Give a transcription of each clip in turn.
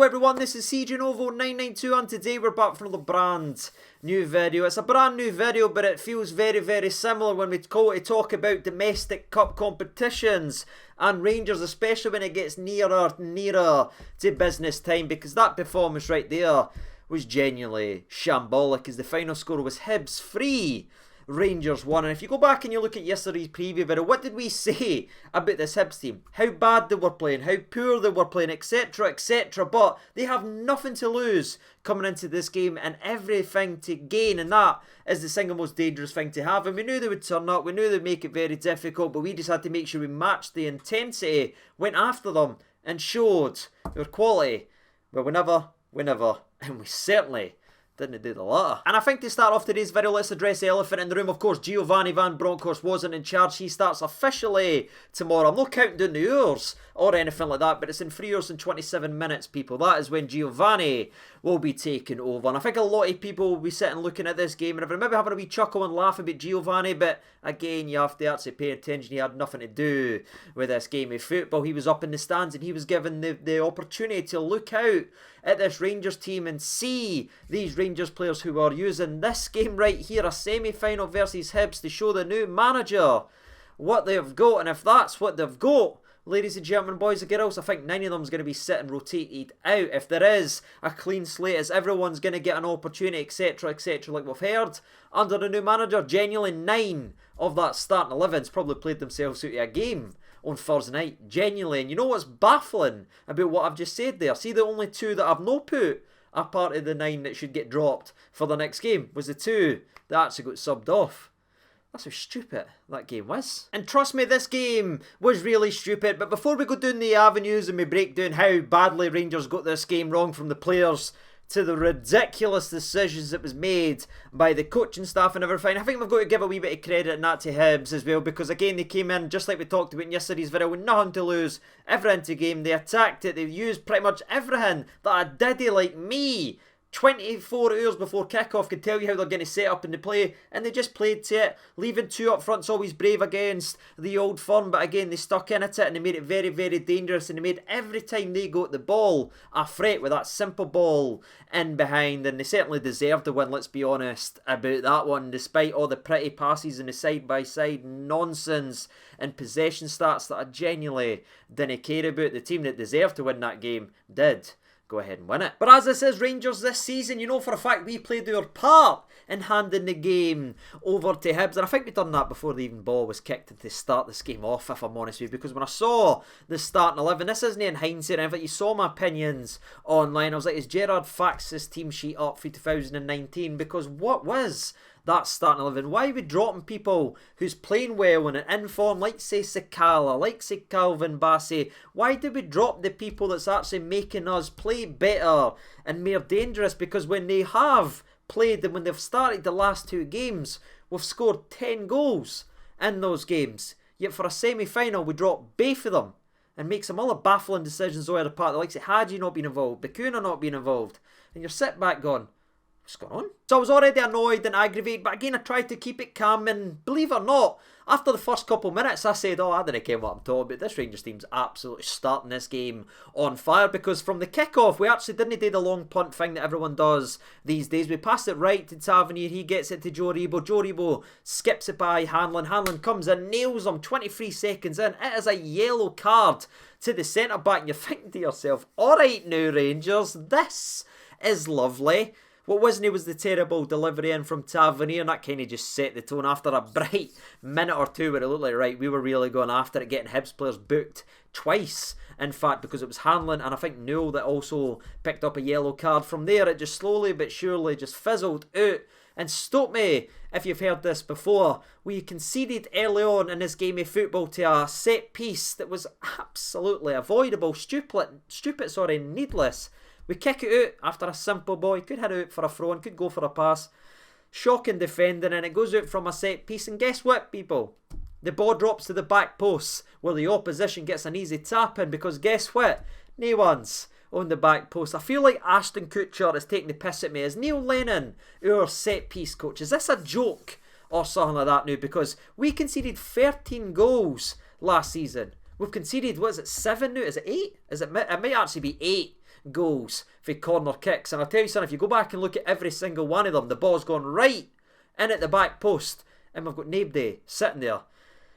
Hello everyone, this is CJNovo992 and today we're back for another brand new video. It's a brand new video, but it feels very similar when we go to talk about domestic cup competitions and Rangers, especially when it gets nearer to business time, because that performance right there was genuinely shambolic as the final score was Hibs 3. Rangers won. And if you go back and you look at yesterday's preview video, what did we say about this Hibs team? How bad they were playing, how poor they were playing, etc, but they have nothing to lose coming into this game and everything to gain, and that is the single most dangerous thing to have. And we knew they would turn up, we knew they'd make it very difficult, but we just had to make sure we matched the intensity, went after them and showed our quality. But we never, and we certainly didn't do the latter. And I think to start off today's video, let's address the elephant in the room. Of course, Giovanni Van Bronckhorst wasn't in charge. He starts officially tomorrow. I'm not counting down the hours or anything like that, but it's in 3 hours and 27 minutes, people. That is when Giovanni will be taking over. And I think a lot of people will be sitting looking at this game and maybe having a wee chuckle and laugh about Giovanni, but again, you have to actually pay attention. He had nothing to do with this game of football. He was up in the stands and he was given the opportunity to look out at this Rangers team and see these Rangers players who are using this game right here, a semi-final versus Hibs, to show the new manager what they've got. And if that's what they've got, ladies and gentlemen, boys and girls, I think 9 of them is going to be sitting rotated out. If there is a clean slate, as everyone's going to get an opportunity, etc, like we've heard, under the new manager, genuinely 9 of that starting 11's probably played themselves out of a game on Thursday night, genuinely. And you know what's baffling about what I've just said there? See, the only 2 that I've not put a part of the 9 that should get dropped for the next game was the 2 that actually got subbed off. That's how stupid that game was. And trust me, this game was really stupid. But before we go down the avenues and we break down how badly Rangers got this game wrong, from the players to the ridiculous decisions that was made by the coaching staff and everything, I think we've got to give a wee bit of credit and that to Hibs as well, because again, they came in, just like we talked about in yesterday's video, with nothing to lose, everything to game. They attacked it, they used pretty much everything that a diddy like me 24 hours before kickoff can tell you how they're going to set up in the play, and they just played to it. Leaving 2 up front's always brave against the old firm, but again, they stuck in at it and they made it very dangerous, and they made every time they got the ball a threat with that simple ball in behind, and they certainly deserved the win, let's be honest about that one, despite all the pretty passes and the side-by-side nonsense and possession stats that I genuinely didn't care about. The team that deserved to win that game did go ahead and win it. But as this is Rangers this season, you know for a fact we played our part in handing the game over to Hibs, and I think we'd done that before the even ball was kicked to start this game off, if I'm honest with you, because when I saw the starting 11, this isn't in hindsight, in fact you saw my opinions online, I was like, is Gerrard faxed his team sheet up for 2019? Because what was that starting 11? Why are we dropping people who's playing well and in form, like say Sakala, like say Calvin Bassey? Why did we drop the people that's actually making us play better and more dangerous? Because when they have played and when they've started the last 2 games, we've scored 10 goals in those games. Yet for a semi-final, we drop both of them and make some other baffling decisions over the part. The likes of Hadji not being involved, Bakuna not being involved, and you're sitting back going, what's going on? So I was already annoyed and aggravated, but again I tried to keep it calm, and believe it or not, after the first couple of minutes I said, oh, I didn't care what I'm talking about. This Rangers team's absolutely starting this game on fire, because from the kick-off we actually didn't do the long punt thing that everyone does these days. We passed it right to Tavernier, he gets it to Joe Rebo skips it by Hanlon comes in, nails him 23 seconds in. It is a yellow card to the centre-back, and you're thinking to yourself, alright now Rangers, this is lovely. What wasn't was the terrible delivery in from Tavernier, and that kind of just set the tone after a bright minute or 2 where it looked like, right, we were really going after it, getting Hibs players booked twice, in fact, because it was Hanlon and I think Newell that also picked up a yellow card. From there, it just slowly but surely just fizzled out. And stop me if you've heard this before, we conceded early on in this game of football to a set piece that was absolutely avoidable, needless. We kick it out after a simple ball. He could head out for a throw and could go for a pass. Shocking defending, and it goes out from a set piece. And guess what, people? The ball drops to the back post where the opposition gets an easy tap in, because guess what? No one's on the back post. I feel like Ashton Kutcher is taking the piss at me. Is Neil Lennon our set piece coach? Is this a joke or something like that now? Because we conceded 13 goals last season. We've conceded, what is it, 7 now? Is it 8? It might actually be 8 goals for corner kicks. And I'll tell you something, if you go back and look at every single one of them, the ball's gone right in at the back post, and we've got nobody sitting there.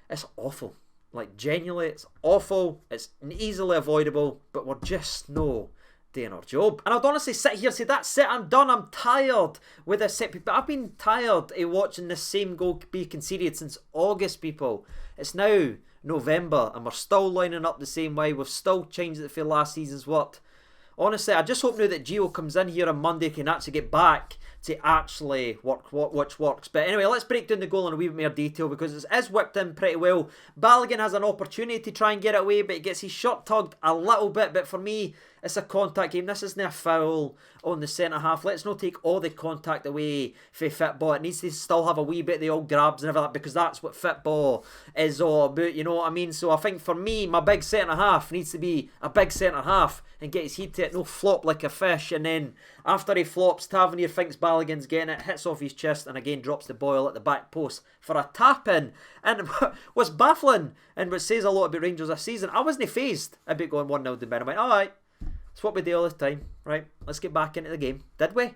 It's awful. Like, genuinely, it's awful. It's easily avoidable, but we're just no doing our job. And I'd honestly sit here and say, that's it, I'm done, I'm tired with this set. But I've been tired of watching this same goal be conceded since August, people. It's now November, and we're still lining up the same way. We've still changed it for last season's work. Honestly, I just hope now that Gio comes in here on Monday, can actually get back to actually work which works. But anyway, let's break down the goal in a wee bit more detail, because it is whipped in pretty well. Balogun has an opportunity to try and get it away, but he gets his shot tugged a little bit. But for me, it's a contact game. This isn't a foul on the centre half. Let's not take all the contact away for football. It needs to still have a wee bit of the old grabs and everything, because that's what football is all about, you know what I mean? So I think for me, my big centre half needs to be a big centre half and get his head to it, no flop like a fish. And then after he flops, Tavernier thinks Balogun's getting it, hits off his chest, and again drops the Boyle at the back post for a tap-in. And what's baffling, and what says a lot about Rangers this season, I wasn't fazed about going 1-0 to Ben. I went, alright, it's what we do all the time, right? Let's get back into the game. Did we?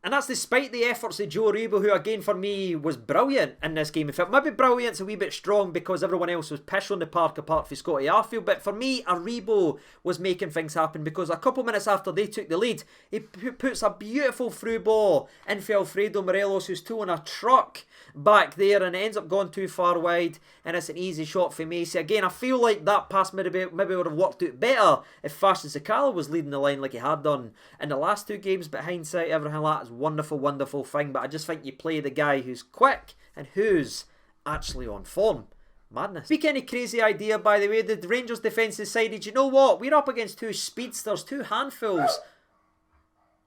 And that's despite the efforts of Joe Aribo, who again for me was brilliant in this game. In fact, maybe brilliant's a wee bit strong because everyone else was pish on the park apart from Scotty Arfield. But for me, Aribo was making things happen, because a couple minutes after they took the lead, he puts a beautiful through ball in for Alfredo Morelos, who's towing a truck back there, and it ends up going too far wide, and it's an easy shot for Macy. Again, I feel like that pass maybe would have worked out better if Fashion Sakala was leading the line like he had done in the last two games. But hindsight, everything like that is wonderful, wonderful thing. But I just think you play the guy who's quick and who's actually on form. Madness. Speaking of crazy idea, by the way, the Rangers defence decided, you know what, we're up against two speedsters, two handfuls.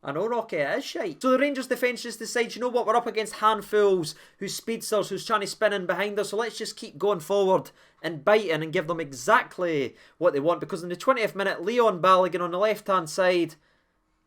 I know, Rocky, it is shite. So the Rangers defence just decides, you know what, we're up against handfuls, who's speedsters, who's trying to spin in behind us, so let's just keep going forward and biting and give them exactly what they want. Because in the 20th minute, Leon Balogun on the left-hand side,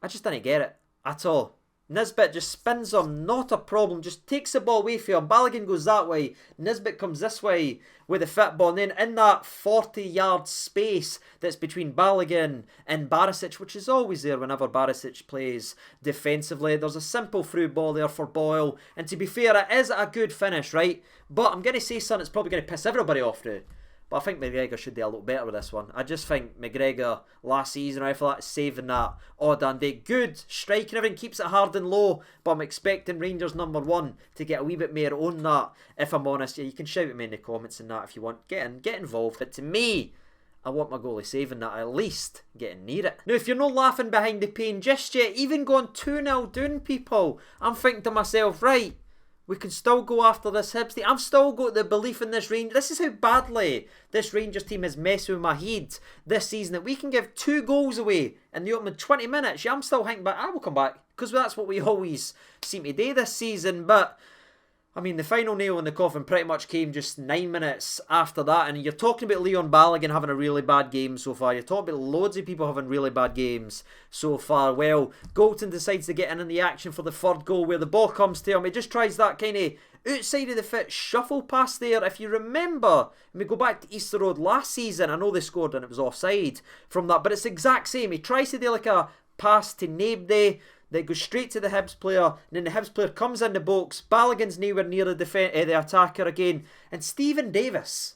I just didn't get it at all. Nisbet just spins him, not a problem, just takes the ball away from him. Balogun goes that way, Nisbet comes this way with the football, and then in that 40-yard space that's between Balogun and Barisic, which is always there whenever Barisic plays defensively, there's a simple through ball there for Boyle. And to be fair, it is a good finish, right? But I'm going to say something that's probably going to piss everybody off now. But I think McGregor should do a little better with this one. I just think McGregor last season, I feel like saving that odd and day. Good striking, everything keeps it hard and low, but I'm expecting Rangers number one to get a wee bit more on that, if I'm honest. Yeah, you can shout at me in the comments and that if you want. Get involved. But to me, I want my goalie saving that, at least getting near it. Now, if you're not laughing behind the pain just yet, even going 2-0 down, people, I'm thinking to myself, right, we can still go after this Hibs team. I've still got the belief in this Rangers. This is how badly this Rangers team is messing with my head this season, that we can give 2 goals away in the opening 20 minutes. Yeah, I'm still thinking back, I will come back, because that's what we always seem to do this season. But I mean, the final nail in the coffin pretty much came just 9 minutes after that. And you're talking about Leon Balogun having a really bad game so far. You're talking about loads of people having really bad games so far. Well, Galton decides to get in the action for the third goal, where the ball comes to him. He just tries that kind of outside of the foot shuffle pass there. If you remember, when we go back to Easter Road last season, I know they scored and it was offside from that, but it's the exact same. He tries to do like a pass to Nabde that goes straight to the Hibs player, and then the Hibs player comes in the box. Balogun's nowhere near the attacker again, and Stephen Davis,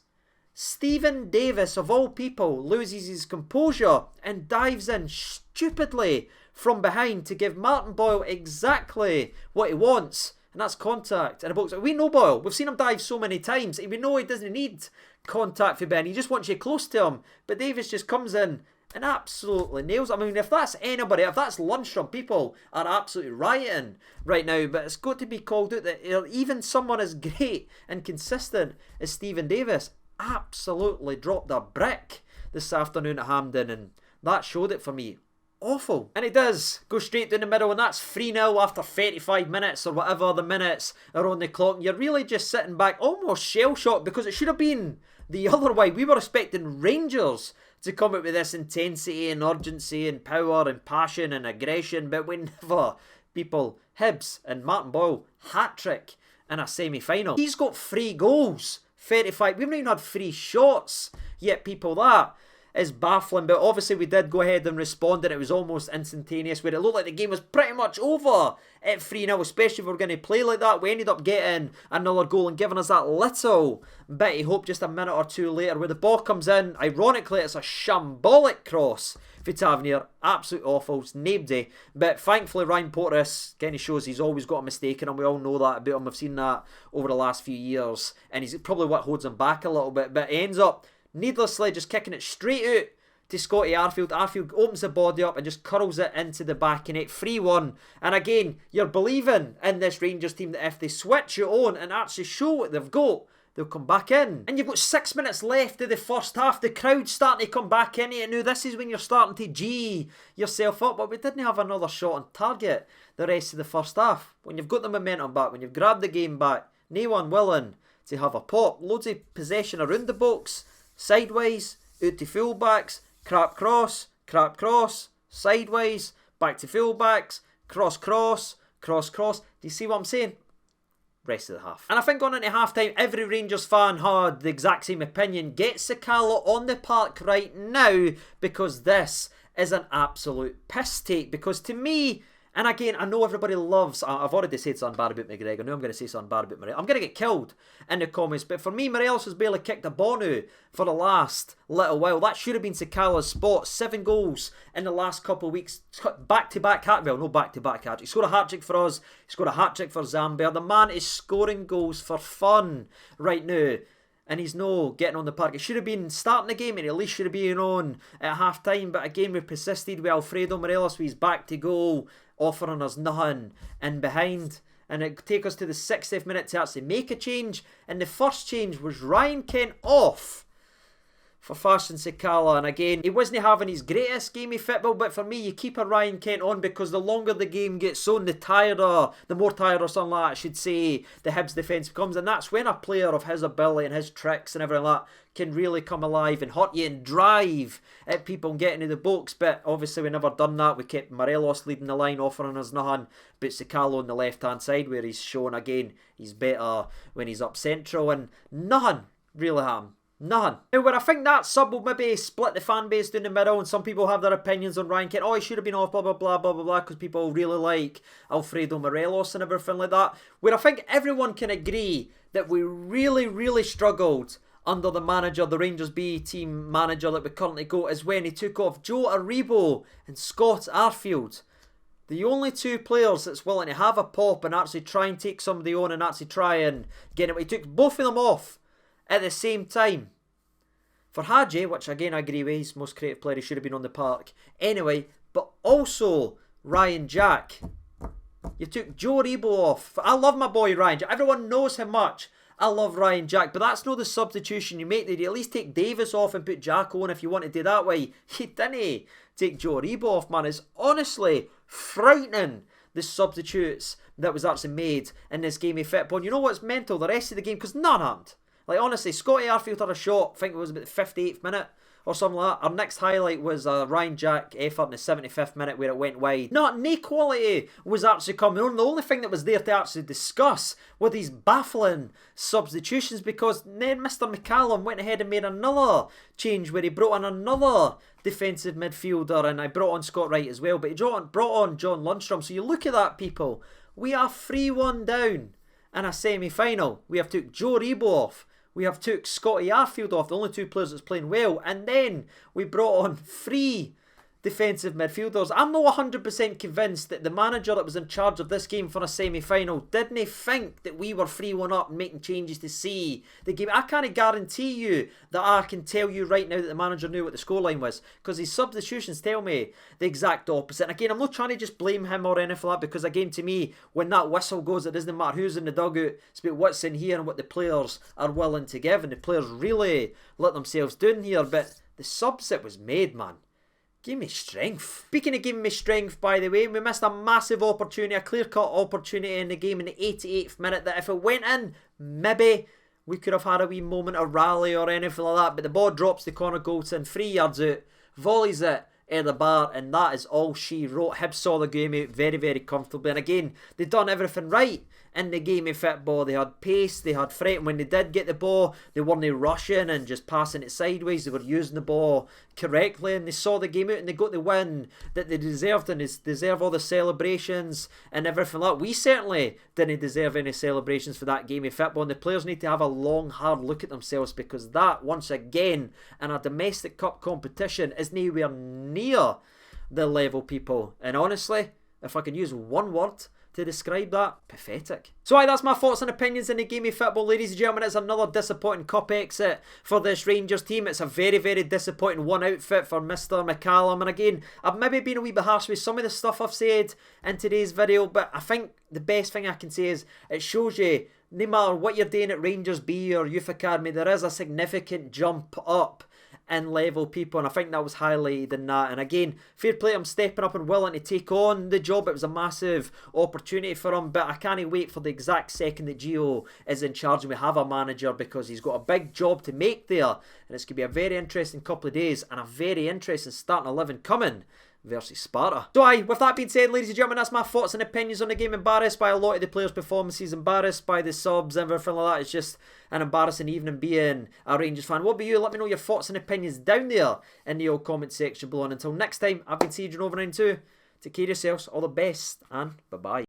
of all people, loses his composure and dives in stupidly from behind to give Martin Boyle exactly what he wants, and that's contact in a box. We know Boyle, we've seen him dive so many times, we know he doesn't need contact for Ben, he just wants you close to him. But Davis just comes in and absolutely nails it. I mean, if that's anybody, if that's Lundstrom, people are absolutely rioting right now. But it's got to be called out that even someone as great and consistent as Stephen Davis absolutely dropped a brick this afternoon at Hampden, and that showed it for me. Awful. And it does go straight down the middle, and that's 3-0 after 35 minutes or whatever the minutes are on the clock. And you're really just sitting back almost shell-shocked, because it should have been the other way. We were expecting Rangers to come out with this intensity and urgency and power and passion and aggression, but we never. People, Hibs and Martin Boyle, hat-trick in a semi-final. He's got 3 goals, 35. We haven't even had 3 shots yet, people. That is baffling, but obviously we did go ahead and respond, and it was almost instantaneous, where it looked like the game was pretty much over at 3-0, especially if we were going to play like that. We ended up getting another goal and giving us that little bit of hope just a minute or two later, where the ball comes in. Ironically, it's a shambolic cross for Tavernier. Absolute awful. It's nobody. But thankfully, Ryan Porteous kind of shows he's always got a mistake in him. We all know that about him. We've seen that over the last few years, and he's probably what holds him back a little bit. But he ends up needlessly just kicking it straight out to Scotty Arfield. Arfield opens the body up and just curls it into the back of net. 3-1. And again, you're believing in this Rangers team that if they switch it on and actually show what they've got, they'll come back in. And you've got 6 minutes left of the first half. The crowd's starting to come back in it. Now this is when you're starting to G yourself up. But we didn't have another shot on target the rest of the first half. When you've got the momentum back, when you've grabbed the game back, no one willing to have a pop. Loads of possession around the box, sideways, out to fullbacks, crap cross, sideways, back to fullbacks, cross. Do you see what I'm saying? Rest of the half. And I think going into half time, every Rangers fan had the exact same opinion. Get Sakala on the park right now, because this is an absolute piss take. Because to me, and again, I know everybody loves, I've already said something bad about McGregor. I know I'm going to say something bad about Morelos. I'm going to get killed in the comments. But for me, Morelos has barely kicked a ball now for the last little while. That should have been Sakala's spot. 7 goals in the last couple of weeks. Back-to-back hat. Well, no back-to-back hat. He scored a hat-trick for us. He scored a hat-trick for Zambia. The man is scoring goals for fun right now. And he's no getting on the park. It should have been starting the game, and at least should have been on at half time. But again, we persisted with Alfredo Morelos with his back to goal, offering us nothing in behind. And it take us to the 60th minute to actually make a change. And the first change was Ryan Kent off for Fashion Sakala. And again, he wasn't having his greatest game of football, but for me, you keep a Ryan Kent on, because the longer the game gets on, the more tired or something like that, I should say, the Hibs defence becomes. And that's when a player of his ability and his tricks and everything like that can really come alive and hurt you and drive at people and get into the box. But obviously we never done that. We kept Morelos leading the line, offering us nothing, but Sakala on the left hand side, where he's shown again he's better when he's up central, and nothing really happened. None. Now, where I think that sub will maybe split the fan base down the middle, and some people have their opinions on Ryan Kent. Oh, he should have been off, blah, blah, blah, blah, blah, blah, because people really like Alfredo Morelos and everything like that. Where I think everyone can agree that we really, really struggled under the manager, the Rangers B team manager that we currently got, is when he took off Joe Aribo and Scott Arfield. The only 2 players that's willing to have a pop and actually try and take somebody on and actually try and get it. He took both of them off at the same time. For Hadji, which again I agree with, he's the most creative player, he should have been on the park anyway, but also Ryan Jack. You took Joe Rebo off. I love my boy Ryan Jack. Everyone knows how much I love Ryan Jack, but that's not the substitution you make. Did you at least take Davis off and put Jack on if you want to do that way? You didn't take Joe Rebo off, man. It's honestly frightening, the substitutes that was actually made in this game of football. And you know what's mental? The rest of the game, because none happened. Like, honestly, Scotty Arfield had a shot, I think it was about the 58th minute or something like that. Our next highlight was a Ryan Jack effort in the 75th minute where it went wide. No quality was actually coming on. The only thing that was there to actually discuss were these baffling substitutions, because then Mr. McCallum went ahead and made another change where he brought in another defensive midfielder, and I brought on Scott Wright as well, but he brought on John Lundstrom. So you look at that, people. We are 3-1 down in a semi-final. We have took Joe Rebo off. We have took Scotty Arfield off, the only 2 players that's playing well. And then we brought on 3 defensive midfielders. I'm not 100% convinced that the manager that was in charge of this game for a semi-final didn't think that we were 3-1 up and making changes to see the game. I can't guarantee you that I can tell you right now that the manager knew what the scoreline was, because his substitutions tell me the exact opposite. And again, I'm not trying to just blame him or anything like that, because again, to me, when that whistle goes, it doesn't matter who's in the dugout. It's about what's in here and what the players are willing to give, and the players really let themselves down here. But the subs that was made, man, give me strength. Speaking of giving me strength, by the way, we missed a massive opportunity, a clear-cut opportunity in the game in the 88th minute that if it went in, maybe we could have had a wee moment of rally or anything like that. But the ball drops the corner, goes in 3 yards out, volleys it at the bar, and that is all she wrote. Hibs saw the game out very, very comfortably. And again, they've done everything right in the game of football. They had pace, they had threat, and when they did get the ball, they weren't rushing and just passing it sideways. They were using the ball correctly, and they saw the game out and they got the win that they deserved, and they deserve all the celebrations and everything like that. We certainly didn't deserve any celebrations for that game of football, and the players need to have a long, hard look at themselves, because that, once again, in a domestic cup competition, is nowhere near the level, people. And honestly, if I could use one word to describe that, pathetic. So that's my thoughts and opinions in the game of football, ladies and gentlemen. It's another disappointing cup exit for this Rangers team. It's a very, very disappointing one outfit for Mr. McCallum. And again, I've maybe been a wee bit harsh with some of the stuff I've said in today's video, but I think the best thing I can say is it shows you, no matter what you're doing at Rangers B or Youth Academy, there is a significant jump up in level, people, and I think that was highlighted in that. And again, fair play, I'm stepping up and willing to take on the job. It was a massive opportunity for him, but I can't wait for the exact second that Gio is in charge and we have a manager, because he's got a big job to make there, and it's going to be a very interesting couple of days and a very interesting starting 11 coming versus Sparta. So with that being said, ladies and gentlemen, that's my thoughts and opinions on the game. Embarrassed by a lot of the players' performances, embarrassed by the subs and everything like that. It's just an embarrassing evening being a Rangers fan. What about you? Let me know your thoughts and opinions down there in the old comment section below. And until next time, I've been Siege9over92. Take care of yourselves, all the best, and bye-bye.